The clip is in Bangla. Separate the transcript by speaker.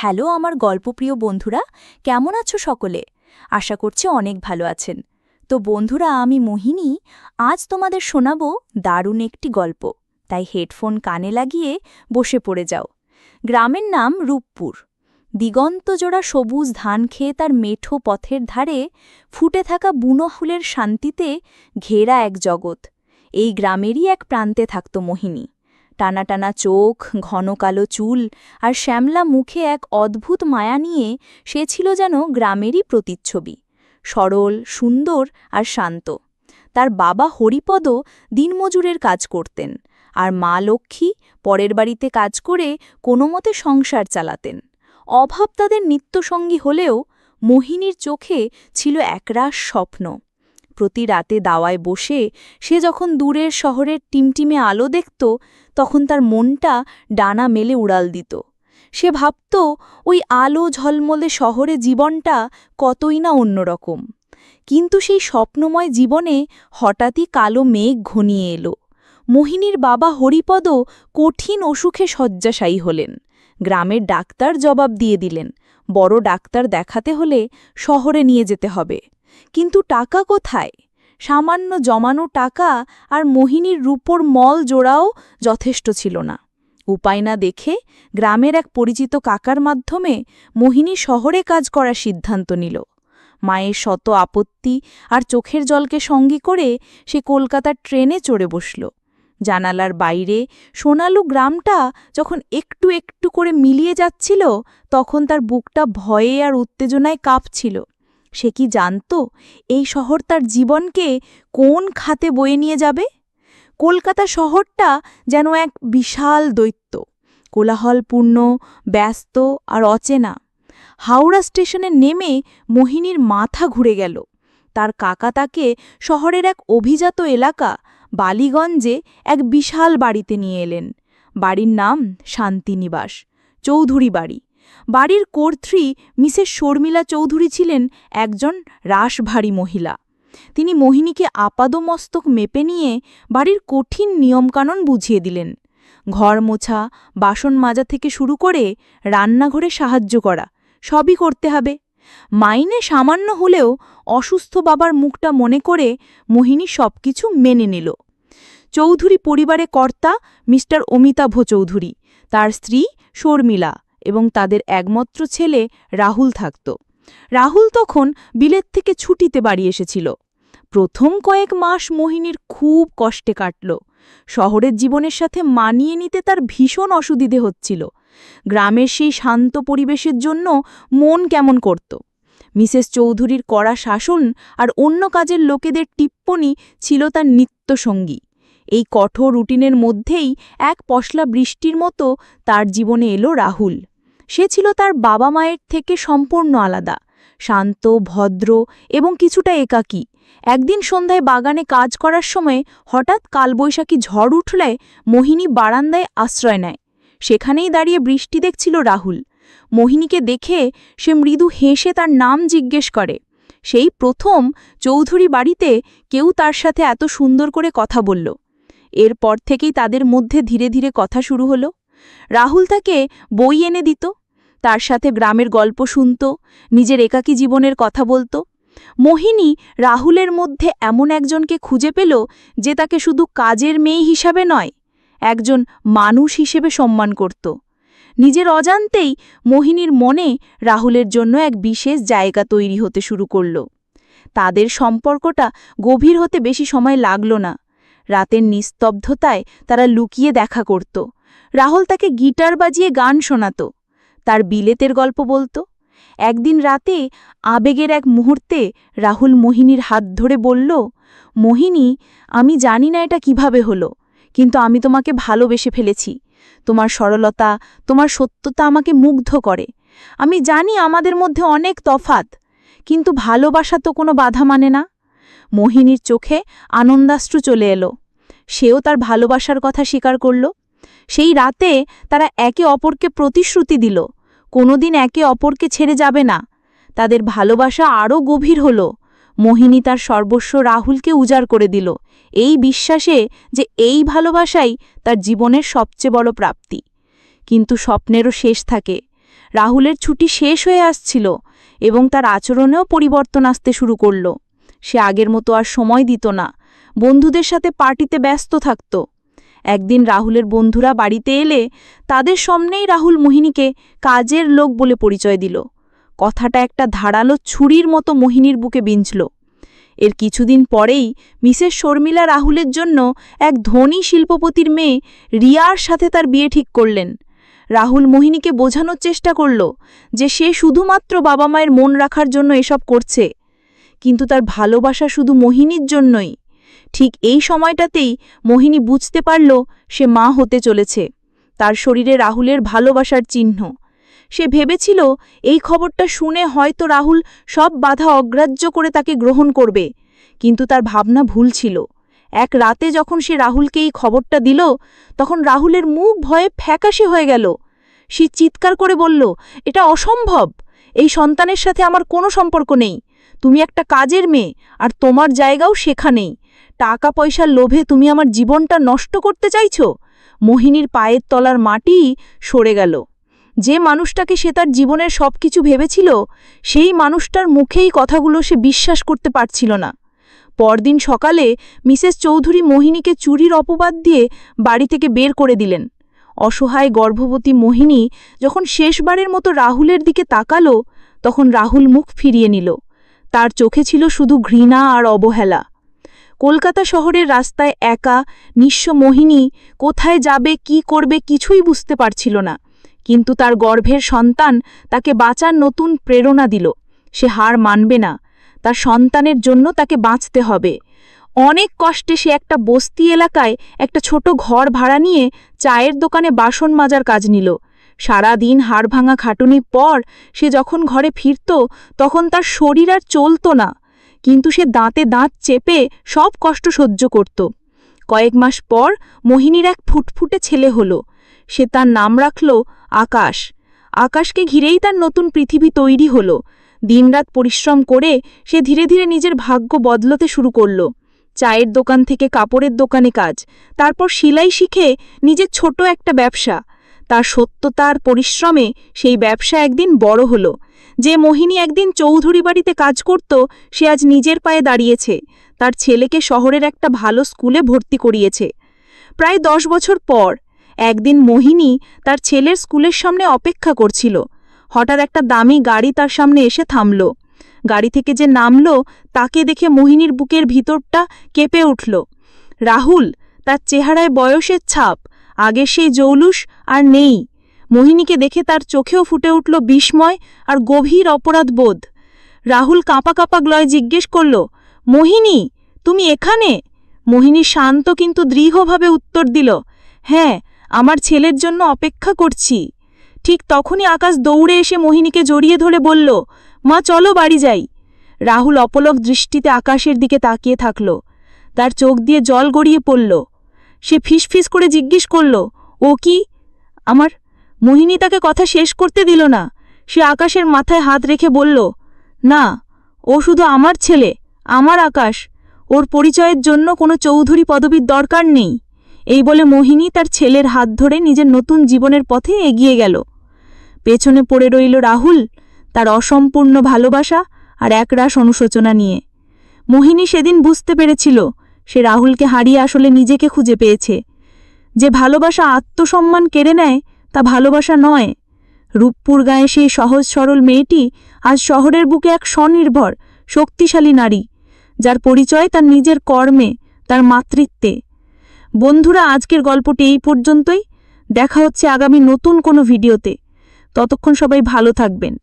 Speaker 1: হ্যালো আমার গল্পপ্রিয় বন্ধুরা, কেমন আছো সকলে? আশা করছি অনেক ভালো আছেন। তো বন্ধুরা, আমি মোহিনী আজ তোমাদের শোনাবো দারুণ একটি গল্প। তাই হেডফোন কানে লাগিয়ে বসে পড়ে যাও। গ্রামের নাম রূপপুর। দিগন্তজোড়া সবুজ ধানক্ষেত আর মেঠো পথের ধারে ফুটে থাকা বুনো ফুলের শান্তিতে ঘেরা এক জগৎ। এই গ্রামেরই এক প্রান্তে থাকত মোহিনী। টানা টানা চোখ, ঘন কালো চুল আর শ্যামলা মুখে এক অদ্ভুত মায়া নিয়ে সে ছিল যেন গ্রামেরই প্রতিচ্ছবি। সরল, সুন্দর আর শান্ত। তার বাবা হরিপদ দিনমজুরের কাজ করতেন, আর মা লক্ষ্মী পরের বাড়িতে কাজ করে কোনোমতে সংসার চালাতেন। অভাব তাদের নিত্যসঙ্গী হলেও মোহিনীর চোখে ছিল একরাশ স্বপ্ন। প্রতি রাতে দাওয়ায় বসে সে যখন দূরের শহরের টিমটিমে আলো দেখত, তখন তার মনটা ডানা মেলে উড়াল দিত। সে ভাবত ওই আলো ঝলমলে শহরে জীবনটা কতই না অন্যরকম। কিন্তু সেই স্বপ্নময় জীবনে হঠাৎই কালো মেঘ ঘনিয়ে এলো। মোহিনীর বাবা হরিপদ কঠিন অসুখে শয্যাশায়ী হলেন। গ্রামের ডাক্তার জবাব দিয়ে দিলেন, বড় ডাক্তার দেখাতে হলে শহরে নিয়ে যেতে হবে। কিন্তু টাকা কোথায়? সামান্য জমানো টাকা আর মোহিনীর রূপোর মল জোড়াও যথেষ্ট ছিল না। উপায় না দেখে গ্রামের এক পরিচিত কাকার মাধ্যমে মোহিনী শহরে কাজ করার সিদ্ধান্ত নিল। মায়ের শত আপত্তি আর চোখের জলকে সঙ্গী করে সে কলকাতার ট্রেনে চড়ে বসল। জানালার বাইরে সোনালু গ্রামটা যখন একটু একটু করে মিলিয়ে যাচ্ছিল, তখন তার বুকটা ভয়ে আর উত্তেজনায় কাঁপছিল। সে কি জানত এই শহর তার জীবনকে কোন খাতে বয়ে নিয়ে যাবে? কলকাতা শহরটা যেন এক বিশাল দৈত্য, কোলাহলপূর্ণ, ব্যস্ত আর অচেনা। হাওড়া স্টেশনে নেমে মোহিনীর মাথা ঘুরে গেল। তার কাকা তাকে শহরের এক অভিজাত এলাকা বালিগঞ্জে এক বিশাল বাড়িতে নিয়ে এলেন। বাড়ির নাম শান্তিনিবাস, চৌধুরী বাড়ি। বাড়ির কর্ত্রী মিসেস শর্মিলা চৌধুরী ছিলেন একজন রাশভারী মহিলা। তিনি মোহিনীকে আপাদমস্তক মেপে নিয়ে বাড়ির কঠিন নিয়মকানুন বুঝিয়ে দিলেন। ঘর মোছা, বাসন মাজা থেকে শুরু করে রান্নাঘরে সাহায্য করা, সবই করতে হবে। মাইনে সামান্য হলেও অসুস্থ বাবার মুখটা মনে করে মোহিনী সবকিছু মেনে নিল। চৌধুরী পরিবারে কর্তা মিস্টার অমিতাভ চৌধুরী, তার স্ত্রী শর্মিলা এবং তাদের একমাত্র ছেলে রাহুল থাকত। রাহুল তখন বিলেত থেকে ছুটিতে বাড়ি এসেছিল। প্রথম কয়েক মাস মোহিনীর খুব কষ্টে কাটল। শহরের জীবনের সাথে মানিয়ে নিতে তার ভীষণ অসুবিধে হচ্ছিল। গ্রামের সেই শান্ত পরিবেশের জন্য মন কেমন করত। মিসেস চৌধুরীর কড়া শাসন আর অন্য কাজের লোকেদের টিপ্পনি ছিল তার নিত্যসঙ্গী। এই কঠোর রুটিনের মধ্যেই এক পশলা বৃষ্টির মতো তার জীবনে এলো রাহুল। সে ছিল তার বাবা মায়ের থেকে সম্পূর্ণ আলাদা, শান্ত, ভদ্র এবং কিছুটা একাকী। একদিন সন্ধ্যায় বাগানে কাজ করার সময় হঠাৎ কালবৈশাখী ঝড় উঠলে মোহিনী বারান্দায় আশ্রয় নেয়। সেখানেই দাঁড়িয়ে বৃষ্টি দেখছিল রাহুল। মোহিনীকে দেখে সে মৃদু হেসে তার নাম জিজ্ঞেস করে। সেই প্রথম চৌধুরী বাড়িতে কেউ তার সাথে এত সুন্দর করে কথা বলল। এরপর থেকেই তাদের মধ্যে ধীরে ধীরে কথা শুরু হলো। রাহুল তাকে বই এনে দিত, তার সাথে গ্রামের গল্প শুনত, নিজের একাকী জীবনের কথা বলত। মোহিনী রাহুলের মধ্যে এমন একজনকে খুঁজে পেল যে তাকে শুধু কাজের মেয়ে হিসাবে নয়, একজন মানুষ হিসেবে সম্মান করত। নিজের অজান্তেই মোহিনীর মনে রাহুলের জন্য এক বিশেষ জায়গা তৈরি হতে শুরু করল। তাদের সম্পর্কটা গভীর হতে বেশি সময় লাগল না। রাতের নিস্তব্ধতায় তারা লুকিয়ে দেখা করত। রাহুল তাকে গিটার বাজিয়ে গান শোনাত, তার বিলেতের গল্প বলত। একদিন রাতে আবেগের এক মুহূর্তে রাহুল মোহিনীর হাত ধরে বলল, মোহিনী, আমি জানি না এটা কিভাবে হলো, কিন্তু আমি তোমাকে ভালোবেসে ফেলেছি। তোমার সরলতা, তোমার সত্যতা আমাকে মুগ্ধ করে। আমি জানি আমাদের মধ্যে অনেক তফাত, কিন্তু ভালোবাসা তো কোনো বাধা মানে না। মোহিনীর চোখে আনন্দাশ্রু চলে এলো। সেও তার ভালোবাসার কথা স্বীকার করল। সেই রাতে তারা একে অপরকে প্রতিশ্রুতি দিল, কোনোদিন একে অপরকে ছেড়ে যাবে না। তাদের ভালোবাসা আরও গভীর হল। মোহিনী তার সর্বস্ব রাহুলকে উজাড় করে দিল, এই বিশ্বাসে যে এই ভালোবাসাই তার জীবনের সবচেয়ে বড় প্রাপ্তি। কিন্তু স্বপ্নেরও শেষ থাকে। রাহুলের ছুটি শেষ হয়ে আসছিল এবং তার আচরণেও পরিবর্তন আসতে শুরু করল। সে আগের মতো আর সময় দিত না, বন্ধুদের সাথে পার্টিতে ব্যস্ত থাকত। একদিন রাহুলের বন্ধুরা বাড়িতে এলে তাদের সামনেই রাহুল মোহিনীকে কাজের লোক বলে পরিচয় দিল। কথাটা একটা ধারালো ছুরির মতো মোহিনীর বুকে বিঁধল। এর কিছুদিন পরেই মিসেস শর্মিলা রাহুলের জন্য এক ধনী শিল্পপতির মেয়ে রিয়ার সাথে তার বিয়ে ঠিক করলেন। রাহুল মোহিনীকে বোঝানোর চেষ্টা করল যে সে শুধুমাত্র বাবা মায়ের মন রাখার জন্য এসব করছে, কিন্তু তার ভালোবাসা শুধু মোহিনীর জন্যই। ঠিক এই সময়টাতেই মোহিনী বুঝতে পারল সে মা হতে চলেছে। তার শরীরে রাহুলের ভালোবাসার চিহ্ন। সে ভেবেছিল এই খবরটা শুনে হয়তো রাহুল সব বাধা অগ্রাহ্য করে তাকে গ্রহণ করবে, কিন্তু তার ভাবনা ভুল ছিল। এক রাতে যখন সে রাহুলকে এই খবরটা দিল, তখন রাহুলের মুখ ভয়ে ফ্যাকাশে হয়ে গেল। সে চিৎকার করে বলল, এটা অসম্ভব, এই সন্তানের সাথে আমার কোনো সম্পর্ক নেই। তুমি একটা কাজের মেয়ে, আর তোমার জায়গাও সেখানেই। টাকা পয়সার লোভে তুমি আমার জীবনটা নষ্ট করতে চাইছ। মোহিনীর পায়ের তলার মাটি সরে গেল। যে মানুষটাকে সে তার জীবনের সবকিছু ভেবেছিল, সেই মানুষটার মুখেই কথাগুলো সে বিশ্বাস করতে পারছিল না। পরদিন সকালে মিসেস চৌধুরী মোহিনীকে চুরির অপবাদ দিয়ে বাড়ি থেকে বের করে দিলেন। অসহায় গর্ভবতী মোহিনী যখন শেষবারের মতো রাহুলের দিকে তাকালো, তখন রাহুল মুখ ফিরিয়ে নিল। তার চোখে ছিল শুধু ঘৃণা আর অবহেলা। কলকাতা শহরের রাস্তায় একা নিঃস্ব মোহিনী কোথায় যাবে, কি করবে কিছুই বুঝতে পারছিল না, কিন্তু তার গর্ভের সন্তান তাকে বাঁচার নতুন প্রেরণা দিল। সে হার মানবে না, তার সন্তানের জন্য তাকে বাঁচতে হবে। অনেক কষ্টে সে একটা বস্তি এলাকায় একটা ছোট ঘর ভাড়া নিয়ে চায়ের দোকানে বাসন মাজার কাজ নিল। সারা দিন হাড়ভাঙা খাটুনির পর সে যখন ঘরে ফিরত, তখন তার শরীর আর চলত না, কিন্তু সে দাঁতে দাঁত চেপে সব কষ্ট সহ্য করত। কয়েক মাস পর মোহিনীর এক ফুটফুটে ছেলে হলো। সে তার নাম রাখল আকাশ। আকাশকে ঘিরেই তার নতুন পৃথিবী তৈরি হলো। দিনরাত পরিশ্রম করে সে ধীরে ধীরে নিজের ভাগ্য বদলতে শুরু করল। চায়ের দোকান থেকে কাপড়ের দোকানে কাজ, তারপর সেলাই শিখে নিজের ছোট একটা ব্যবসা। তার সত্যতার পরিশ্রমে সেই ব্যবসা একদিন বড় হলো। যে মোহিনী একদিন চৌধুরী বাড়িতে কাজ করত, সে আজ নিজের পায়ে দাঁড়িয়েছে। তার ছেলেকে শহরের একটা ভালো স্কুলে ভর্তি করিয়েছে। প্রায় 10 বছর পর একদিন মোহিনী তার ছেলের স্কুলের সামনে অপেক্ষা করছিল। হঠাৎ একটা দামি গাড়ি তার সামনে এসে থামল। গাড়ি থেকে যে নামল, তাকে দেখে মোহিনীর বুকের ভিতরটা কেঁপে উঠল। রাহুল, তার চেহারায় বয়সের ছাপ, আগের সেই জৌলুস আর নেই। মোহিনীকে দেখে তার চোখেও ফুটে উঠল বিস্ময় আর গভীর অপরাধবোধ। রাহুল কাঁপা কাঁপা গলায় জিজ্ঞেস করল, মোহিনী, তুমি এখানে? মোহিনী শান্ত কিন্তু দৃঢ়ভাবে উত্তর দিল, হ্যাঁ, আমার ছেলের জন্য অপেক্ষা করছি। ঠিক তখনই আকাশ দৌড়ে এসে মোহিনীকে জড়িয়ে ধরে বলল, মা চলো বাড়ি যাই। রাহুল অপলক দৃষ্টিতে আকাশের দিকে তাকিয়ে থাকল। তার চোখ দিয়ে জল গড়িয়ে পড়ল। সে ফিসফিস করে জিজ্ঞেস করল, ও কি আমার? মোহিনী তাকে কথা শেষ করতে দিল না। সে আকাশের মাথায় হাত রেখে বলল, না, ও শুধু আমার ছেলে, আমার আকাশ। ওর পরিচয়ের জন্য কোনো চৌধুরী পদবীর দরকার নেই। এই বলে মোহিনী তার ছেলের হাত ধরে নিজের নতুন জীবনের পথে এগিয়ে গেল। পেছনে পড়ে রইল রাহুল, তার অসম্পূর্ণ ভালোবাসা আর একরাশ অনুশোচনা নিয়ে। মোহিনী সেদিন বুঝতে পেরেছিল সে রাহুলকে হারিয়ে আসলে নিজেকে খুঁজে পেয়েছে। যে ভালোবাসা আত্মসম্মান কেড়ে নেয়, তা ভালোবাসা নয়। রূপপুর গায়ে সেই সহজ সরল মেয়েটি আজ শহরের বুকে এক স্বনির্ভর শক্তিশালী নারী, যার পরিচয় তার নিজের কর্মে, তার মাতৃত্বে। বন্ধুরা, আজকের গল্পটি এই পর্যন্তই। দেখা হচ্ছে আগামী নতুন কোনো ভিডিওতে। ততক্ষণ সবাই ভালো থাকবেন।